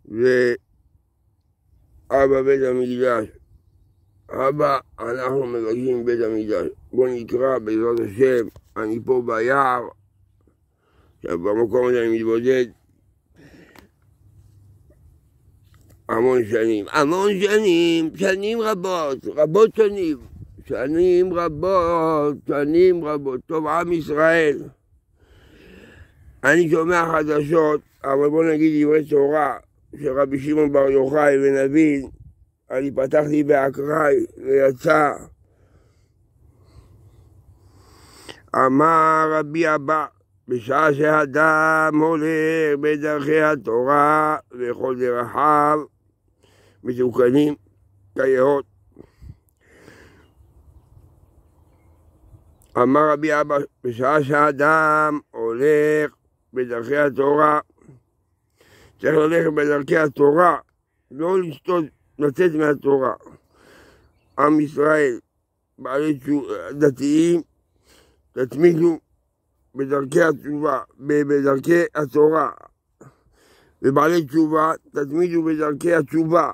ואבא בית המקדש. אבא, אנחנו מבקשים בית המקדש. בוא נקרא בעזרת השם, אני פה ביער, במקום הזה אני מתבודד המון שנים, שנים רבות, טוב עם ישראל. אני שומע חדשות, אבל בוא נגיד דברי תורה של רבי שמעון בר יוחאי ונבין, אני פתחתי באקראי ויצא. אמר רבי אבא, בשעה שאדם הולך בדרכי התורה וכל דרכיו מתוקנים כיאות. אמר רבי אבא, בשעה שאדם הולך בדרכי התורה, צריך ללכת בדרכי התורה, לא לשתות, לצאת מהתורה. עם ישראל, בעלי דתיים, תתמידו בדרכי התשובה, בדרכי התורה, ובעלי תשובה, תתמידו בדרכי התשובה,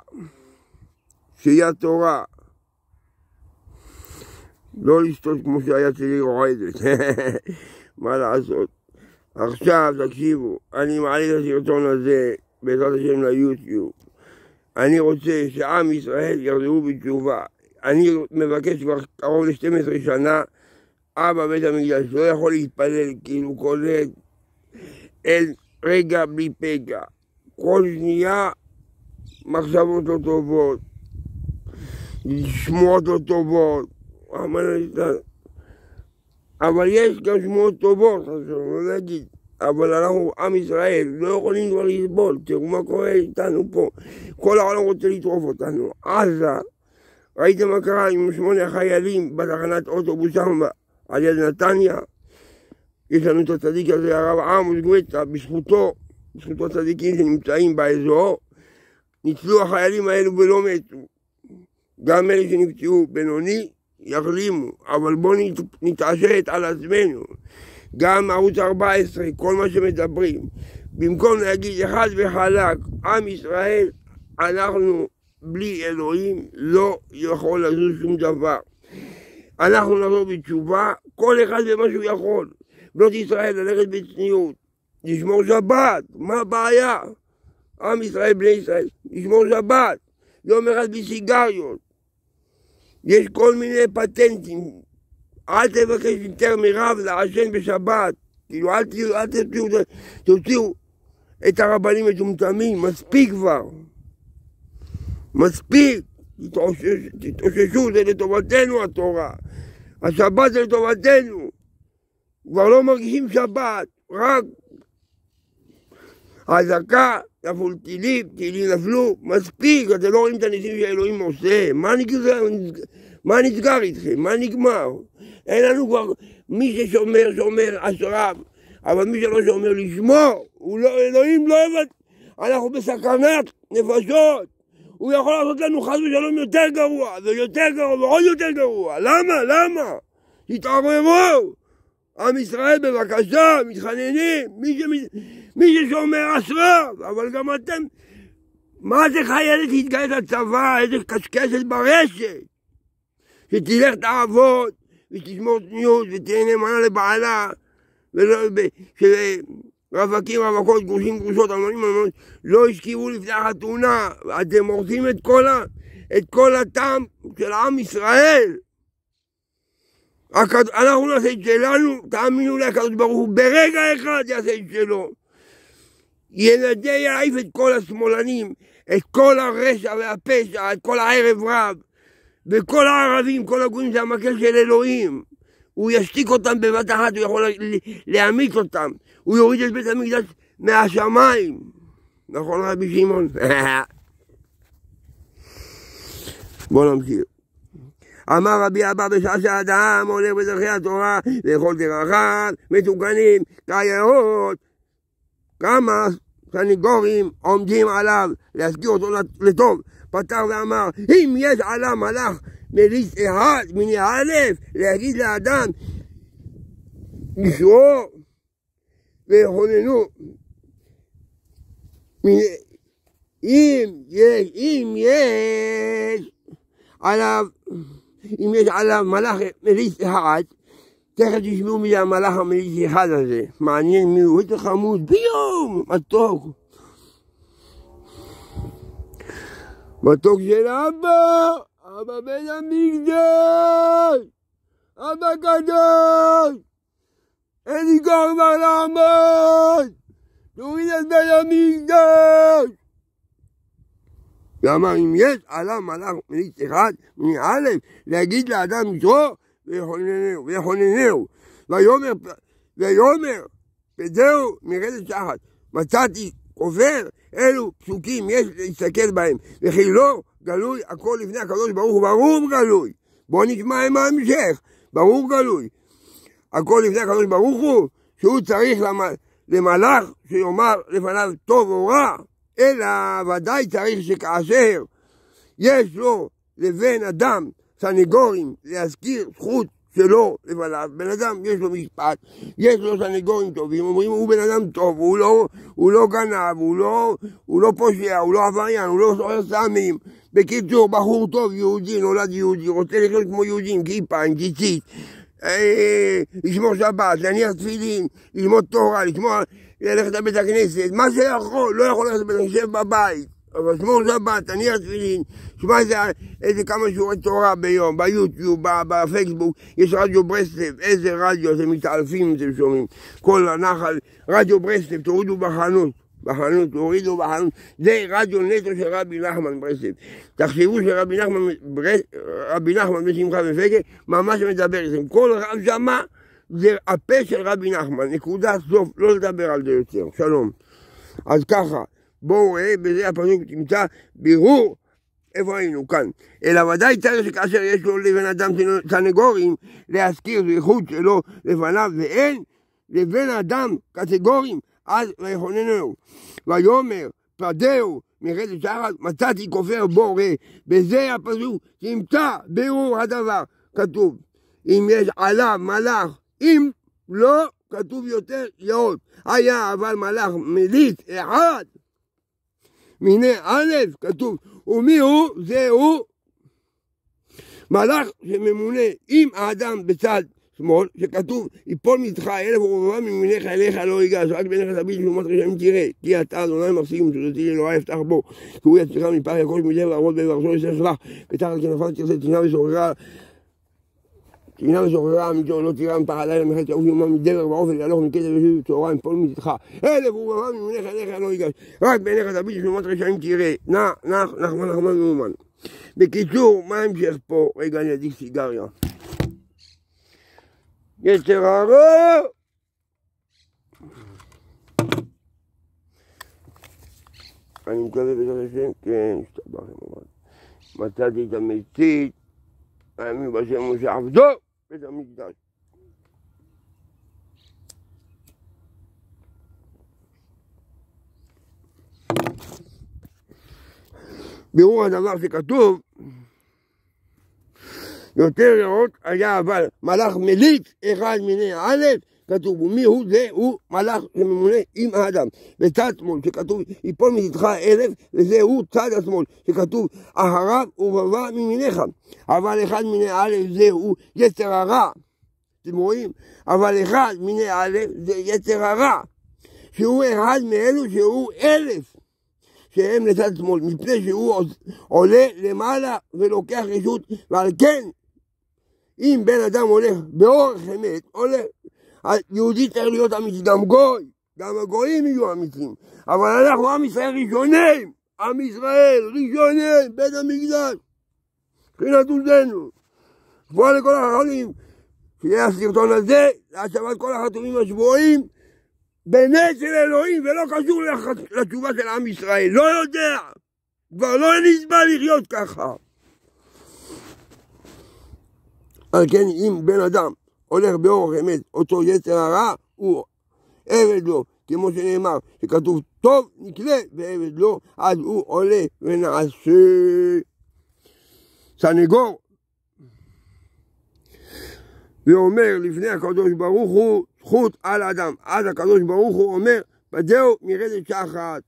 שהיא התורה. לא לשתות כמו שהיה שלי רועדת, מה לעשות? עכשיו תקשיבו, אני מעלה את הסרטון הזה בעזרת השם ליוטיוב. אני רוצה שעם ישראל יחזרו בתשובה. אני מבקש כבר קרוב ל-12 שנה, אבא בית המקדש לא יכול להתפלל כאילו קולט אין רגע בלי פגע. כל שנייה מחשבות לא טובות, שמועות לא טובות, אבל יש גם שמועות טובות, לא להגיד. אבל אנחנו, עם ישראל, לא יכולים כבר לסבול. תראו מה קורה איתנו פה. כל העולם רוצה לטרוף אותנו. עזה, ראיתם מה קרה עם 8 חיילים בתחנת אוטובוס שם על יד נתניה. יש לנו את הצדיק הזה, הרב עמוס גואטה, בזכותו הצדיקים שנמצאים באזור, ניצלו החיילים האלו ולא מתו. גם אלה שנפצעו בינוני יחלימו, אבל בואו נתעשת על עצמנו. גם ערוץ 14, כל מה שמדברים, במקום להגיד אחד וחלק, עם ישראל, אנחנו בלי אלוהים לא יכול לזוז שום דבר. אנחנו נחזור בתשובה, כל אחד במה שהוא יכול. בנות ישראל ללכת בצניעות, לשמור שבת, מה הבעיה? עם ישראל, בני ישראל, לשמור שבת, יום אחד בלי סיגריות. יש כל מיני פטנטים. אל תבקש יותר מרב לעשן בשבת. כאילו אל תוציאו את הרבנים מטומטמים. מספיק כבר. מספיק. תתאוששו, זה לטובתנו התורה. השבת זה לטובתנו. כבר לא מרגישים שבת. רק אזעקה, נפלו טילים נפלו. מספיק. אתם לא רואים את הניסים שאלוהים עושה. מה נסגר איתכם? מה נגמר? אין לנו כבר, מי ששומר, שומר אשריו, אבל מי שלא שומר לשמור, אלוהים לא אוהב, אנחנו בסכנת נפשות, הוא יכול לעשות לנו חס ושלום יותר גרוע, ויותר גרוע, ועוד יותר גרוע. למה? תתעוררו, עם ישראל בבקשה, מתחננים, מי ששומר אשריו, אבל גם אתם, מה זה חיילת להתגייס לצבא, איזה קשקשת ברשת, שתלך תעבוד, ותשמור צניעות, ותהיה נאמנה לבעלה, שרווקים, רווקות, גרושים, גרושות, אלמנים, לא ישכיבו לפני החתונה. אתם הורסים את כל הטעם של עם ישראל. אנחנו נעשה את שלנו, תאמינו לי, הקדוש ברוך הוא ברגע אחד יעשה את שלו. ילדי יעיף את כל השמאלנים, את כל הרשע והפשע, את כל הערב רב, וכל הערבים, כל הגויים זה המקל של אלוהים. הוא ישתיק אותם בבת אחת, הוא יכול להעמיק אותם. הוא יוריד את בית המקדש מהשמיים. נכון רבי שמעון? בואו נמשיך. אמר רבי אבא, בשעה שאדם הולך בדרכי התורה וכל דרכיו מתוקנים כיאות, כמה סניגורים עומדים עליו להזכיר אותו לטוב. פתר ואמר, אם יש עליו מלאך מליץ אחד מני א' להגיד לאדם לשרור ויכוננו אם יש עליו מלאך מליץ אחד, תכף תשמעו מי המלאך המליץ אחד הזה. מעניין מי הוא, איזה חמוד, ביום, מתוק. מתוק של אבא בן המקדש, אבא קדוש, אין לי כוח כבר לעמוד, תוריד את בן המקדש. ואמר, אם יש עליו מלאך מליץ אחד, א', להגיד לאדם יתרו ויחוננהו. ויאמר, פדהו מרדת שחת, מצאתי כופר, אלו פסוקים יש להסתכל בהם, וכי לא גלוי הכל לפני הקדוש ברוך הוא, ברור גלוי. בואו נשמע עם ההמשך, ברור גלוי. הכל לפני הקדוש ברוך הוא, שהוא צריך למלאך שיאמר לפניו טוב או רע, אלא ודאי צריך שכאשר יש לו לבן אדם סנגורים להזכיר זכות שלו לפניו, בן אדם יש לו משפט, יש לו סנגורים טובים, אומרים הוא בן אדם טוב, הוא לא גנב, הוא לא פושע, הוא לא עבריין, הוא לא סוחר סמים. בקיצור, בחור טוב, יהודי, נולד יהודי, רוצה לחיות כמו יהודי, עם כיפה, עם ציצית, לשמור שבת, להניח תפילין, ללמוד תורה, ללכת לבית הכנסת, מה שיכול, לא יכול ללכת לבית הכנסת בבית, אבל שמור שבת, תניח תפילין, שמע איזה כמה שיעורי תורה ביום, ביוטיוב, בפייסבוק, יש רדיו ברסלב, איזה רדיו, אתם מתעלפים אם אתם שומעים, כל הנחל, רדיו ברסלב, תורידו בחנות, תורידו בחנות, זה רדיו נטו של רבי נחמן ברסלב. תחשבו שרבי נחמן בשמחה ופגה, ממש מדבר איתכם, כל רב שמה, זה הפה של רבי נחמן, נקודה סוף, לא לדבר על זה יותר, שלום. אז ככה, בואו ראה, בזה הפסוק תמצא בירור, איפה היינו? כאן. אלא ודאי צריך שכאשר יש לו לבן אדם סנגורים, להזכיר זכות שלו לפניו, ואין לבן אדם קטגורים, אז ויחוננהו. ויאמר, פדהו מרדת שחת, מצאתי כופר בורא, בזה הפסוק תמצא בירור הדבר, כתוב. אם יש עליו מלאך, אם לא, כתוב יותר יאות. היה אבל מלאך מליץ אחד, מיני א', כתוב, ומי הוא? זהו מלאך שממונה עם האדם בצד שמאל, שכתוב, יפול מצדך 1000 ורבבה ממינך אליך לא ייגש, רק בעיניך תביט ושמות רשעים תראה, כי אתה אדוני מחזיק ומצודתי לאלוהי יפתח בו, כי הוא יצליך מפח יקוש מזה וערוד בברכו יסר שלך, ותחת כנפיו תרצה תינה ושוחררה אמיתו, לא תירא מפח הלילה מחץ יעוף יומם מדבר ועופל יהלוך מקטע ושוב צהריים יפול מצדך 1000 ורבבה ממינך אליך לא ייגש, רק בעיניך תביט ושמות רשעים תראה, נחמן מאומן. בקיצור, מה המשך פה? רגע, אני אדליק סיגריה. יצר הרע! אני מקווה בעזרת השם, כן, השתבח כמובן. מצאתי את המצית, האמין בשם משה עבדו, בית המקדש. בירור הדבר שכתוב, יותר לראות היה אבל מלאך מליץ אחד מיני א', כתוב, ומי הוא? זה הוא מלאך שממונה עם האדם. בצד שמאל שכתוב, יפול מצדך 1000, וזה הוא צד השמאל שכתוב, אחריו ורבבה ממיניך. אבל אחד מיני א' זה הוא יצר הרע. אתם רואים? אבל אחד מיני א' זה יצר הרע. שהוא אחד מאלו שהוא 1000. שהם לצד שמאל, מפני שהוא עולה למעלה ולוקח רשות, ועל כן, אם בן אדם הולך באורך אמת, הולך, יהודי צריך להיות אמיתי, גם גוי, גם הגויים יהיו אמיתים, אבל אנחנו עם ישראל ראשונים, עם ישראל ראשונים, בית המקדש, מבחינת עוזנו, שבוע לכל החולים, שיהיה הסרטון הזה, להשבת כל החתומים השבועים, בנס של אלוהים, ולא קשור לתשובה של עם ישראל, לא יודע, כבר לא נסבל לחיות ככה. על כן, אם בן אדם הולך באורח אמת, אותו יצר הרע, הוא עבד לו, כמו שנאמר, שכתוב טוב נקלה ועבד לו, אז הוא עולה ונעשה סנגור. ואומר לפני הקדוש ברוך הוא, זכות על האדם. אז הקדוש ברוך הוא אומר, פדהו מרדת שחת.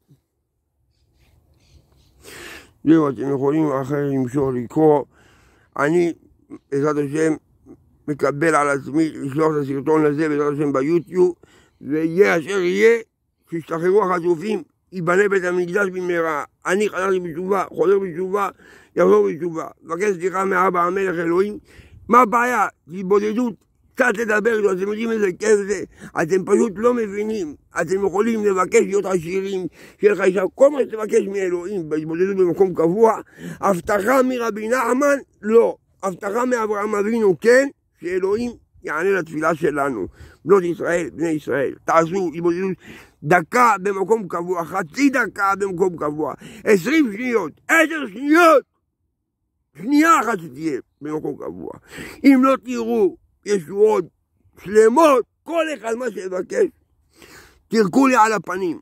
זהו, אתם יכולים אחרי למשוך לקרוא. אני, בעזרת השם, מקבל על עצמי לשלוח את הסרטון הזה בעזרת השם ביוטיוב, ויהיה אשר יהיה, שישתחררו החטופים, ייבנה בית המקדש במהרה. אני חזרתי בתשובה, חוזר בתשובה, יחזור בתשובה. מבקש סליחה מאבא המלך אלוהים. מה הבעיה? התבודדות, קצת לדבר איתו, אתם יודעים איזה כיף זה. אתם פשוט לא מבינים. אתם יכולים לבקש להיות עשירים, שיהיה לך אישה, כל מה שתבקש מאלוהים, בהתבודדות במקום קבוע. הבטחה מרבי נחמן, לא. הבטחה מאברהם אבינו, כן, שאלוהים יענה לתפילה שלנו. בנות ישראל, בני ישראל, תעשו התבודדות דקה במקום קבוע, חצי דקה במקום קבוע, 20 שניות, 10 שניות, שנייה אחת שתהיה במקום קבוע. אם לא תראו ישועות שלמות, כל אחד מה שיבקש, תרקו לי על הפנים.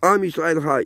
עם ישראל חי.